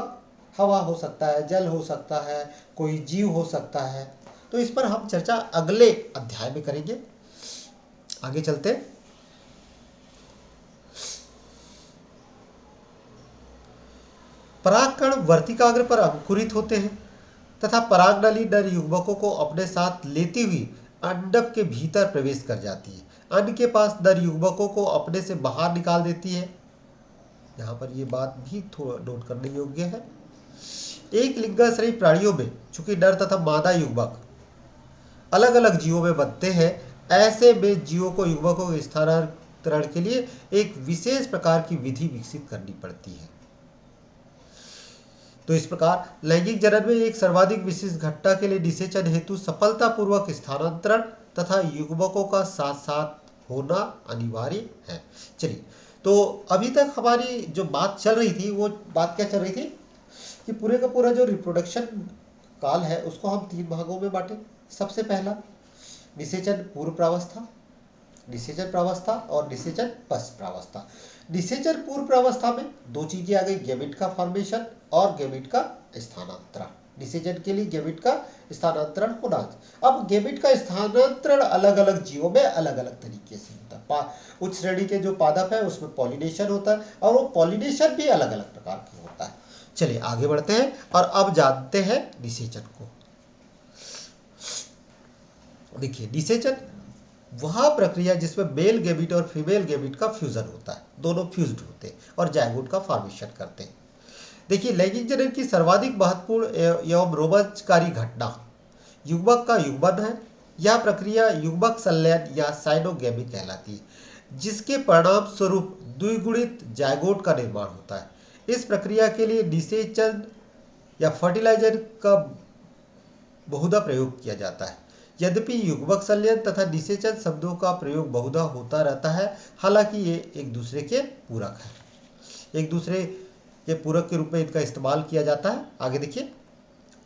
हवा हो सकता है, जल हो सकता है, कोई जीव हो सकता है। तो इस पर हम चर्चा अगले अध्याय में करेंगे। आगे चलते। परागकण वर्तिकाग्र पर अंकुरित होते हैं तथा परागनली नर युग्मकों को अपने साथ लेती हुई अंडक के भीतर प्रवेश कर जाती है। अंड के पास नर युग्मकों को अपने से बाहर निकाल देती है। यहाँ पर ये बात भी थोड़ा नोट करने योग्य है। एक लिंगाश्रयी प्राणियों में चूंकि नर तथा मादा युग्मक अलग अलग जीवों में बनते हैं, ऐसे में जीवों को युग्मकों के स्थानांतरण के लिए एक विशेष प्रकार की विधि विकसित करनी पड़ती है। तो इस प्रकार लैंगिक जनन में एक सर्वाधिक विशिष्ट घटना के लिए निषेचन हेतु सफलतापूर्वक स्थानांतरण तथा युग्मकों का साथ साथ होना अनिवार्य है। चलिए, तो अभी तक हमारी जो बात चल रही थी वो बात क्या चल रही थी कि पूरे का पूरा जो रिप्रोडक्शन काल है उसको हम 3 भागों में बांटे। सबसे पहला निषेचन पूर्व प्रावस्था, निषेचन प्रावस्था और निषेचन पश्च प्रावस्था। निषेचन पूर्व प्रावस्था में 2 चीजें आ गई, गैमेट का फॉर्मेशन और गैमेट का स्थानांतरण। निषेचन के लिए गैमेट का स्थानांतरण होना। अब गैमेट का स्थानांतरण अलग अलग जीवों में अलग अलग तरीके से होता है। उच्च श्रेणी के जो पादप है उसमें पॉलिनेशन होता है और वो पॉलिनेशन भी अलग अलग प्रकार के होता है। चलिए आगे बढ़ते हैं और अब जानते हैं निषेचन को। देखिए, निषेचन वह प्रक्रिया जिसमें मेल गैमेट और फीमेल गैमेट का फ्यूजन होता है, दोनों फ्यूज्ड होते हैं और जायगोट का फॉर्मेशन करते हैं। देखिए, लैंगिक जनन की सर्वाधिक महत्वपूर्ण एवं रोमांचकारी घटना युग्मक का युग्मन है। यह प्रक्रिया युग्मक संलयन या साइनोगैमी कहलाती है, जिसके परिणाम स्वरूप द्विगुणित जायगोट का निर्माण होता है। इस प्रक्रिया के लिए निषेचन या फर्टिलाइजर का बहुधा प्रयोग किया जाता है। यद्यपि युग्मक संलयन तथा निषेचन शब्दों का प्रयोग बहुधा होता रहता है, हालांकि ये एक दूसरे के पूरक है, एक दूसरे के पूरक के रूप में इनका इस्तेमाल किया जाता है। आगे देखिए,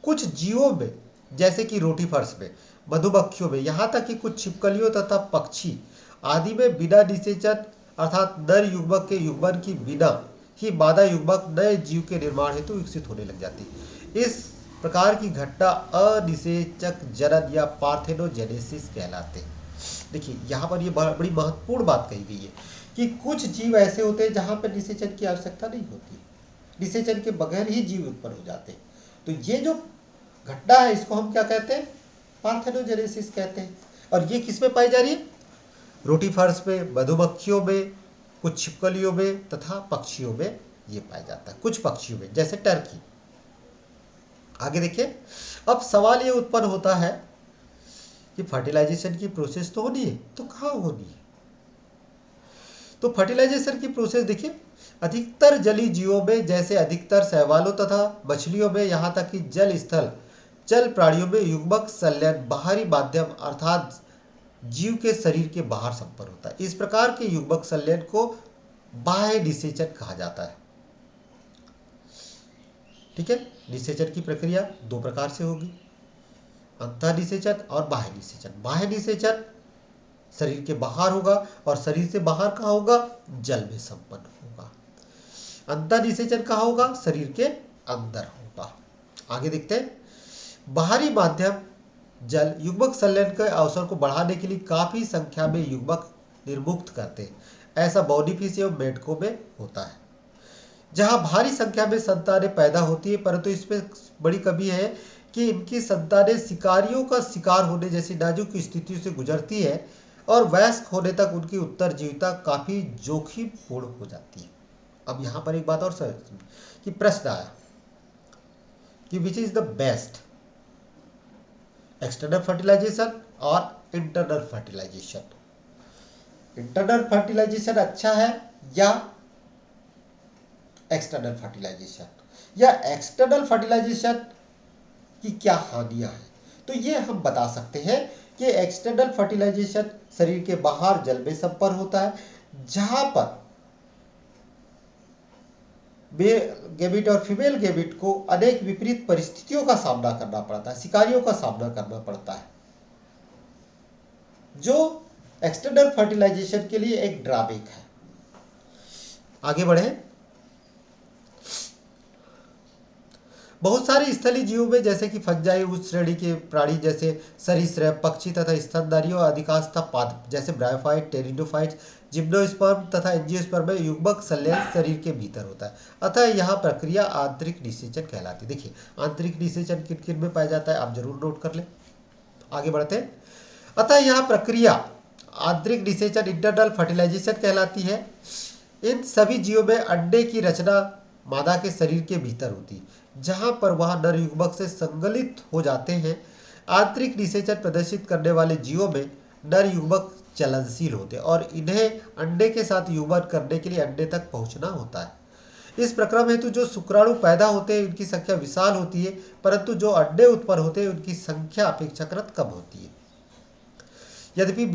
कुछ जीवों में जैसे कि रोटीफर्स में, मधुमक्खियों में, यहाँ तक कि कुछ छिपकलियों तथा पक्षी आदि में बिना निषेचन अर्थात नर युग्मक के युग्मन की बिना ही मादा युग्मक नए जीव के निर्माण हेतु विकसित होने लग जाती है। इस प्रकार की घटना अनिषेचक जनन या पार्थेनोजेनेसिस कहलाते हैं। देखिए, यहाँ पर ये बड़ी महत्वपूर्ण बात कही गई है कि कुछ जीव ऐसे होते हैं जहाँ पर निषेचन की आवश्यकता नहीं होती, निषेचन के बगैर ही जीव उत्पन्न हो जाते हैं। तो ये जो घटना है इसको हम क्या कहते हैं? पार्थेनोजेनेसिस कहते हैं। और ये किस में पाई जा रही है? रोटीफर्स में, मधुमक्खियों में, कुछ छिपकलियों में तथा पक्षियों में ये पाया जाता है, कुछ पक्षियों में जैसे टर्की। आगे देखिए, अब सवाल ये उत्पन्न होता है कि फर्टिलाइजेशन की प्रोसेस तो होनी है, तो कहाँ होनी है? तो फर्टिलाइजेशन की प्रोसेस देखिए, अधिकतर जलीय जीवों में जैसे अधिकतर शैवालों तथा मछलियों में, यहाँ तक कि जल स्थल जल प्राणियों में युग्मक संलयन बाहरी माध्यम अर्थात जीव के शरीर के बाहर संपन्न होता है। इस प्रकार के युग्मक संलयन को बाह्य निषेचन कहा जाता है। ठीक है, निषेचन की प्रक्रिया 2 प्रकार से होगी, अंतः निषेचन और बाह्य निषेचन। बाह्य निषेचन शरीर के बाहर होगा और शरीर से बाहर कहाँ होगा? जल में संपन्न होगा। अंतः निषेचन कहाँ होगा? शरीर के अंदर होगा। आगे देखते हैं, बाहरी माध्यम जल युग्मक संलयन के अवसर को बढ़ाने के लिए काफी संख्या में युग्मक निर्मुक्त करते हैं। ऐसा बॉडीफिश एवं मेढकों में होता है, जहां भारी संख्या में संतानें पैदा होती है, परंतु इसमें बड़ी कमी है कि इनकी संतानें शिकारियों का शिकार होने जैसी नाजुक स्थितियों से गुजरती है और वयस्क होने तक उनकी उत्तरजीविता काफी जोखिमपूर्ण हो जाती है। अब यहाँ पर एक बात और समझ कि प्रश्न आया कि which is the best, external fertilization और इंटरनल फर्टिलाइजेशन? इंटरनल फर्टिलाइजेशन अच्छा है या एक्सटर्नल फर्टिलाइजेशन? या एक्सटर्नल फर्टिलाइजेशन की क्या हानियां हैं? तो ये हम बता सकते हैं कि एक्सटर्नल फर्टिलाइजेशन शरीर के बाहर जल में संपन्न होता है, जहां पर गैमेट और फीमेल गैमेट को अनेक विपरीत परिस्थितियों का सामना करना पड़ता है, शिकारियों का सामना करना पड़ता है, जो एक्सटर्नल फर्टिलाइजेशन के लिए एक ड्रॉबैक है। आगे बढ़े, बहुत सारे स्थलीय जीवों में जैसे कि फंजाई, उच्च श्रेणी के प्राणी जैसे सरीसृप, पक्षी तथा स्तनधारी और अधिकांशतः पादप जैसे ब्रायोफाइट, टेरिडोफाइट, जिम्नोस्पर्म तथा एंजियोस्पर्म में युग्मक संलयन शरीर के भीतर होता है। अतः यह प्रक्रिया आंतरिक निषेचन कहलाती है। देखिए, आंतरिक निषेचन किन किन में पाया जाता है आप जरूर नोट कर लें। आगे बढ़ते हैं, अतः यह प्रक्रिया आंतरिक निषेचन इंटरनल फर्टिलाइजेशन कहलाती है। इन सभी जीवों में अंडे की रचना मादा के शरीर के भीतर होती है, जहां पर वह नर युग्मक से संगलित हो जाते हैं। आंतरिक निषेचन प्रदर्शित करने वाले जीवों में नर युग्मक चलनशील होते हैं और इन्हें अंडे के साथ युग्मन करने के लिए अंडे तक पहुंचना होता है। इस प्रक्रम हेतु जो शुक्राणु पैदा होते हैं उनकी संख्या विशाल होती है, परंतु जो अंडे उत्पन्न होते हैं उनकी संख्या अपेक्षाकृत कम होती है। यद्यपि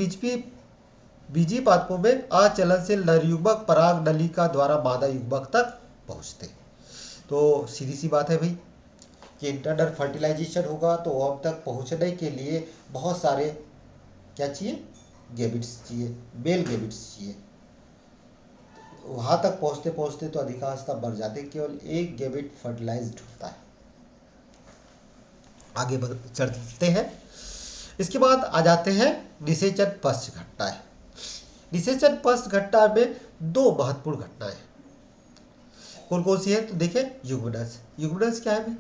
बीजी पादपों में अचलनशील नर युग्मक पराग नलिका द्वारा मादा युग्मक तक पहुंचते हैं। तो सीधी सी बात है भाई कि इंटरनल फर्टिलाइजेशन होगा तो ओवम तक पहुंचने के लिए बहुत सारे क्या चाहिए, गैबिट्स चाहिए, मेल गैबिट्स चाहिए। वहां तक पहुंचते पहुंचते तो अधिकांशतः मर जाते, केवल एक गैबिट फर्टिलाइज्ड होता है। आगे चलते हैं। इसके बाद आ जाते हैं निषेचन पश्च घटनाएं। निषेचन पश्च घटना में दो महत्वपूर्ण घटनाएं कौन कौन सी है, तो देखिए युग्मनज। युग्मनज क्या है भाई,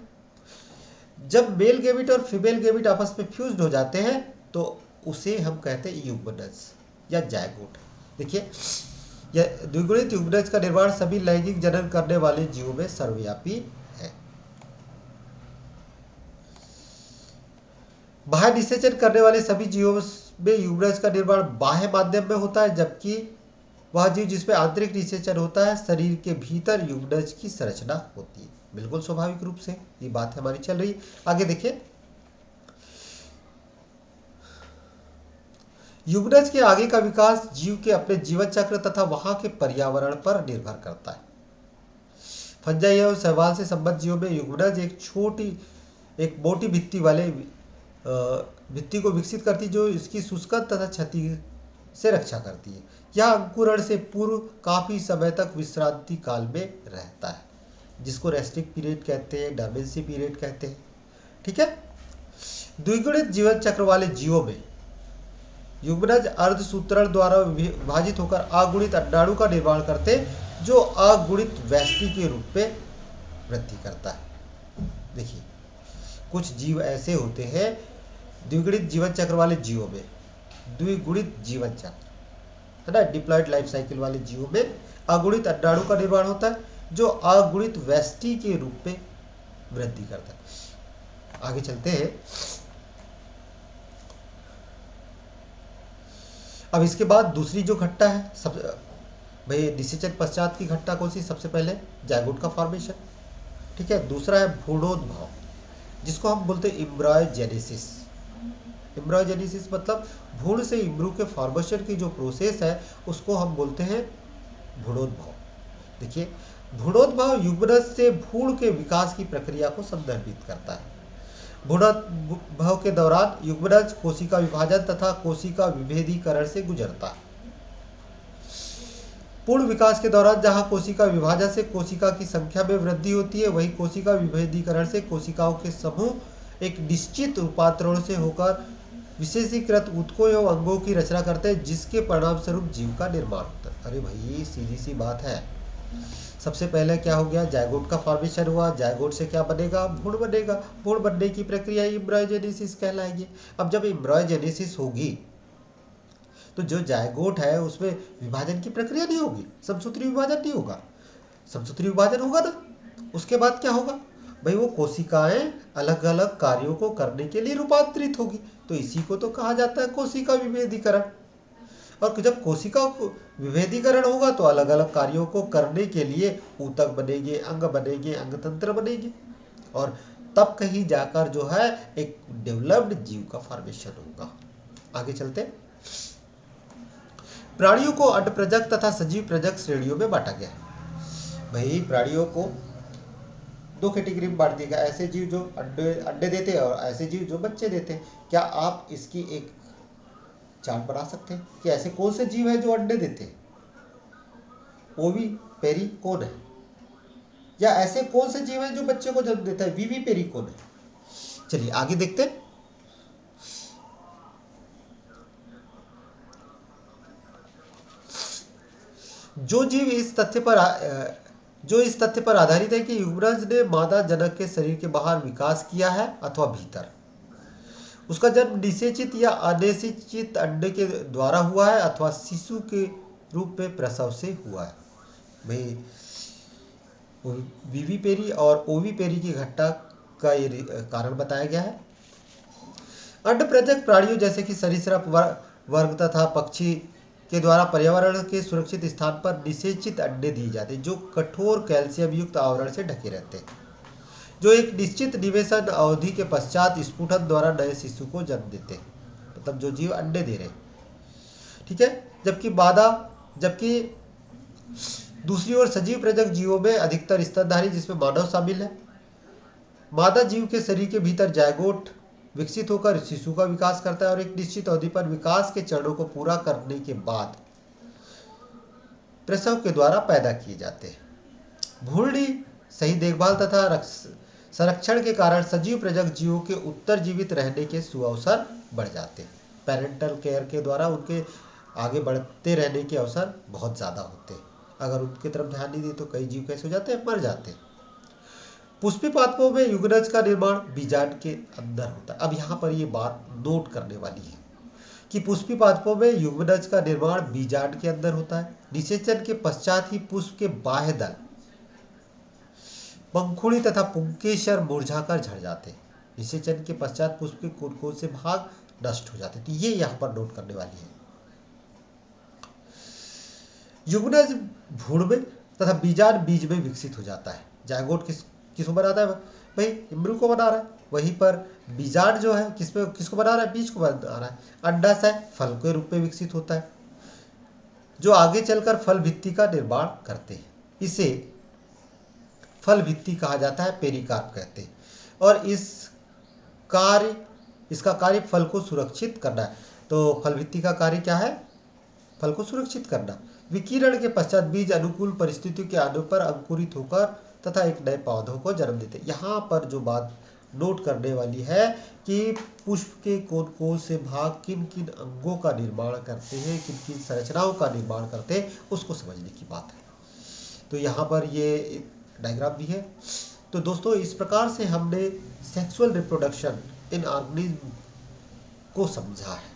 जब मेल गैमेट और फीमेल गैमेट आपस में फ्यूज्ड हो जाते हैं तो उसे हम कहते हैं युग्मनज या जायगोट। देखिए यह द्विगुणित युग्मनज का निर्माण सभी लैंगिक जनन करने वाले जीवों में सर्वव्यापी है। बाह्य निषेचन करने वाले सभी जीवों में युग्मनज का निर्माण बाह्य माध्यम में होता है, जबकि वह जीव जिसमें आंतरिक निषेचन होता है शरीर के भीतर युग्मनज की संरचना होती है। बिल्कुल स्वाभाविक रूप से ये बात हमारी चल रही। आगे देखिए, युग्मनज के आगे का विकास जीव के अपने जीवन चक्र तथा वहां के पर्यावरण पर निर्भर करता है। फंजाई एवं शैवाल से संबद्ध जीवों में युग्मनज एक मोटी भित्ति को विकसित करती जो इसकी शुष्कन तथा क्षति से रक्षा करती है। यह अंकुरण से पूर्व काफी समय तक विश्रांति काल में रहता है, जिसको रेस्टिंग पीरियड कहते हैं, डर्मेंसी पीरियड कहते हैं। ठीक है। द्विगुणित जीवन चक्र वाले जीवों में युग्मनज अर्धसूत्रण द्वारा विभाजित होकर अगुणित अंडाणु का निर्माण करते, जो अगुणित वैष्टि के रूप में वृद्धि करता है। देखिए कुछ जीव ऐसे होते हैं द्विगुणित जीवन चक्र वाले जीवों में, द्विगुणित जीवन चक्र है ना, डिप्लॉयड लाइफ साइकिल वाले जीवों में अगुणित अंडाणु का निर्माण होता है, जो अगुणित वैष्टि के रूप में वृद्धि करता है। आगे चलते हैं। अब इसके बाद दूसरी जो घटना है, सब भाई निषेचन पश्चात की घटना कौन सी, सबसे पहले जायगोट का फॉर्मेशन। ठीक है। दूसरा है भ्रूणोद्भव, जिसको हम बोलते हैं इम्ब्रायोजेनेसिस। इम्ब्रायोजेनेसिस मतलब भ्रूण से इम्ब्रू के फॉर्मेशन की जो प्रोसेस है उसको हम बोलते हैं भ्रूणोद्भव। देखिए भ्रूणोद्भव युग्मनज से भ्रूण के विकास की प्रक्रिया को संदर्भित करता है। भ्रूणोद्भव के दौरान युग्मनज कोशिका विभाजन तथा कोशिका विभेदीकरण से गुजरता है। पूर्ण विकास के दौरान जहां कोशिका विभाजन से कोशिका की संख्या में वृद्धि होती है, वहीं कोशिका विभेदीकरण से कोशिकाओं के समूह एक निश्चित रूपांतरण से होकर विशेषीकृत ऊतकों एवं अंगों की रचना करते हैं, जिसके परिणाम स्वरूप जीव का निर्माण होता है। अरे भाई सीधी सी बात है। सबसे पहले क्या हो गया, जायगोट का फॉर्मेशन हुआ। जायगोट से क्या बनेगा, भ्रूण बनेगा। भ्रूण बनने की प्रक्रिया इम्ब्रायोजेनेसिस कहलाएगी। अब जब इम्ब्रायोजेनेसिस होगी तो जो जायगोट है उसमें विभाजन की प्रक्रिया नहीं होगी, समसूत्री विभाजन नहीं होगा। समसूत्री विभाजन होगा ना, उसके बाद क्या होगा भाई, वो कोशिकाएं अलग अलग कार्यों को करने के लिए रूपांतरित होगी। तो इसी को तो कहा जाता है कोशिका विभेदीकरण। और जब कोशिका विभेदीकरण होगा तो अलग अलग कार्यों को करने के लिए ऊतक बनेंगे, अंग बनेंगे, अंग तंत्र बनेंगे, और तब कहीं जाकर जो है एक डेवलप्ड जीव का फॉर्मेशन होगा। आगे चलते। प्राणियों को अंडप्रजक तथा सजीव प्रजक श्रेणियों में बांटा गया है। भाई प्राणियों को दो कैटेगरी में बांट दिया गया, ऐसे जीव जो अंडे देते हैं और ऐसे जीव जो बच्चे देते हैं। क्या आप इसकी एक चार्ट बना सकते हैं कि ऐसे कौन से जीव है जो अंडे देते हैं, ओवी पेरी कौन है, या ऐसे कौन से जीव है जो बच्चे को जन्म देता है, वीवी पेरी कौन है। चलिए आगे देखते हैं। जो इस तथ्य पर आधारित है कि युग्मनज ने मादा जनक के शरीर के बाहर विकास किया है अथवा भीतर, उसका जन्म निषेचित या अनिषेचित अंडे के द्वारा हुआ है अथवा शिशु के रूप में प्रसव से हुआ है। भाई विविपेरी और ओविपेरी की घटना का ये कारण बताया गया है। अंडप्रजनक प्राणियों जैसे कि सरीसृप वर्ग तथा पक्षी के द्वारा पर्यावरण के सुरक्षित स्थान पर निषेचित अंडे दिए जाते हैं, जो कठोर कैल्शियम युक्त आवरण से ढके रहते हैं, जो एक निश्चित निवेशन अवधि के पश्चात स्फुटन द्वारा नए शिशु को जन्म देते हैं। मतलब जो जीव अंडे दे रहे हैं, ठीक है। जबकि दूसरी ओर सजीव प्रजनक जीवों में अधिकतर स्तनधारी, जिसमें मानव शामिल है, मादा जीव के शरीर के भीतर जायगोट विकसित होकर शिशु का विकास करता है और एक निश्चित अवधि पर विकास के चरणों को पूरा करने के बाद प्रसव के द्वारा पैदा किए जाते हैं। भ्रूण सही देखभाल तथा संरक्षण के कारण सजीव प्रजनक जीवों के उत्तरजीवित रहने के सुअवसर बढ़ जाते हैं। पेरेंटल केयर के द्वारा उनके आगे बढ़ते रहने के अवसर बहुत ज़्यादा होते हैं। अगर उनकी तरफ ध्यान नहीं दे तो कई जीव कैसे हो जाते हैं, मर जाते हैं। पुष्पी पादपों में युग्मनज का निर्माण बीजांड के अंदर होता है। अब यहाँ पर ये बात नोट करने वाली है कि पुष्पी पादपों में युग्मनज का निर्माण बीजांड के अंदर होता है। निषेचन के पश्चात ही पुष्प के बाह्य दल, पंखुड़ी तथा पुंकेसर मुरझाकर झड़ जाते हैं। निषेचन के पश्चात पुष्प के कौन से भाग नष्ट हो जाते हैं, तो ये यहाँ पर नोट करने वाली है। युग्मनज भ्रूण में तथा बीजांड बीज में विकसित हो जाता है। जायगोट किसको बनाता है भाई, इम्ब्रू को बना रहा है। वहीं पर बीजांड जो है किसको बना रहा है, बीज को बना रहा है। अंडाशय फल के रूप में विकसित होता है, जो आगे चलकर फल भित्ति का निर्माण करते हैं। इसे फल भित्ति कहा जाता है, पेरिकार्प कहते हैं। और इसका कार्य फल को सुरक्षित करना है। तो फल भित्ति का कार्य क्या है, फल को सुरक्षित करना। विकिरण के पश्चात बीज अनुकूल परिस्थितियों के आने पर अंकुरित होकर तथा एक नए पौधों को जन्म देते हैं। यहाँ पर जो बात नोट करने वाली है कि पुष्प के कौन से भाग किन किन अंगों का निर्माण करते हैं, किन किन संरचनाओं का निर्माण करते हैं, उसको समझने की बात है। तो यहाँ पर ये डायग्राम भी है। तो दोस्तों, इस प्रकार से हमने सेक्सुअल रिप्रोडक्शन इन ऑर्गेनिज्म को समझा है।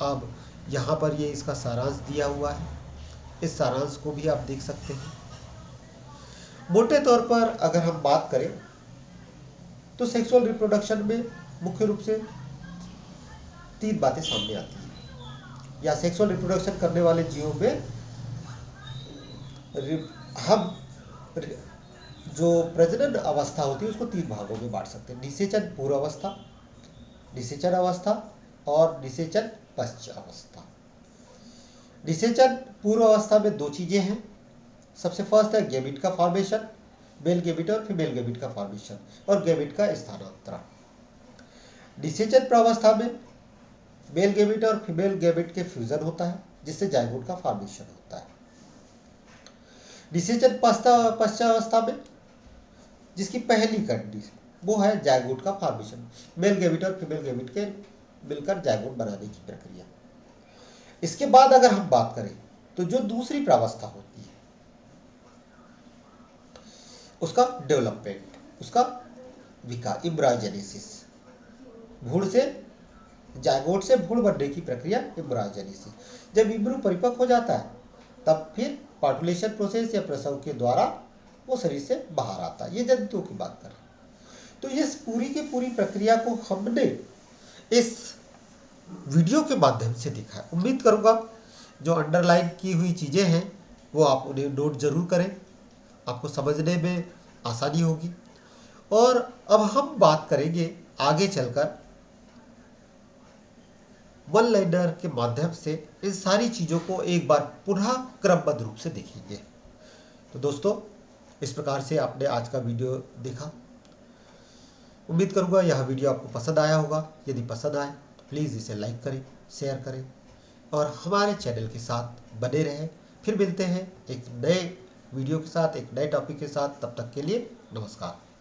अब यहाँ पर ये इसका सारांश दिया हुआ है, इस सारांश को भी आप देख सकते हैं। मोटे तौर पर अगर हम बात करें तो सेक्सुअल रिप्रोडक्शन में मुख्य रूप से 3 बातें सामने आती हैं, या सेक्सुअल रिप्रोडक्शन करने वाले जीवों में हम जो प्रजनन अवस्था होती है उसको 3 भागों में बांट सकते हैं। निषेचन पूर्व अवस्था, निषेचन अवस्था और निषेचन पश्चात अवस्था। निषेचन पूर्व अवस्था में 2 चीजें हैं। सबसे फर्स्ट है गैमेट का फॉर्मेशन, मेल गैमेट और फीमेल गैमेट का फॉर्मेशन, और गैमेट का स्थानांतरण। निषेचन प्रावस्था में मेल गैमेट और फीमेल गैमेट के फ्यूजन होता है, जिससे जायगोट का फॉर्मेशन होता है। निषेचन पश्चावस्था में जिसकी पहली कंडीशन वो है जायगोट का फॉर्मेशन, मेल गैमेट और फीमेल गैमेट के मिलकर जायगोट बनाने की प्रक्रिया। इसके बाद अगर हम बात करें तो जो दूसरी प्रावस्था होती है उसका डेवलपमेंट, उसका विकास, एम्ब्रायोजेनेसिस, भ्रूण से जायगोट से भ्रूण बनने की प्रक्रिया एम्ब्रायोजेनेसिस। जब इम्ब्रू परिपक्व हो जाता है तब फिर पार्टुलेशन प्रोसेस या प्रसव के द्वारा वो शरीर से बाहर आता है। ये जंतुओं की बात कर रहे हैं। तो इस पूरी की पूरी प्रक्रिया को हमने इस वीडियो के माध्यम से देखा है। उम्मीद करूंगा जो अंडरलाइन की हुई चीजें हैं वो आप उन्हें नोट जरूर करें, आपको समझने में आसानी होगी। और अब हम बात करेंगे आगे चलकर वन लाइनर के माध्यम से इन सारी चीजों को एक बार पुनः क्रमबद्ध रूप से देखेंगे। तो दोस्तों, इस प्रकार से आपने आज का वीडियो देखा। उम्मीद करूंगा यह वीडियो आपको पसंद आया होगा। यदि पसंद आए तो प्लीज़ इसे लाइक करें, शेयर करें और हमारे चैनल के साथ बने रहें। फिर मिलते हैं एक नए वीडियो के साथ, एक नए टॉपिक के साथ। तब तक के लिए नमस्कार।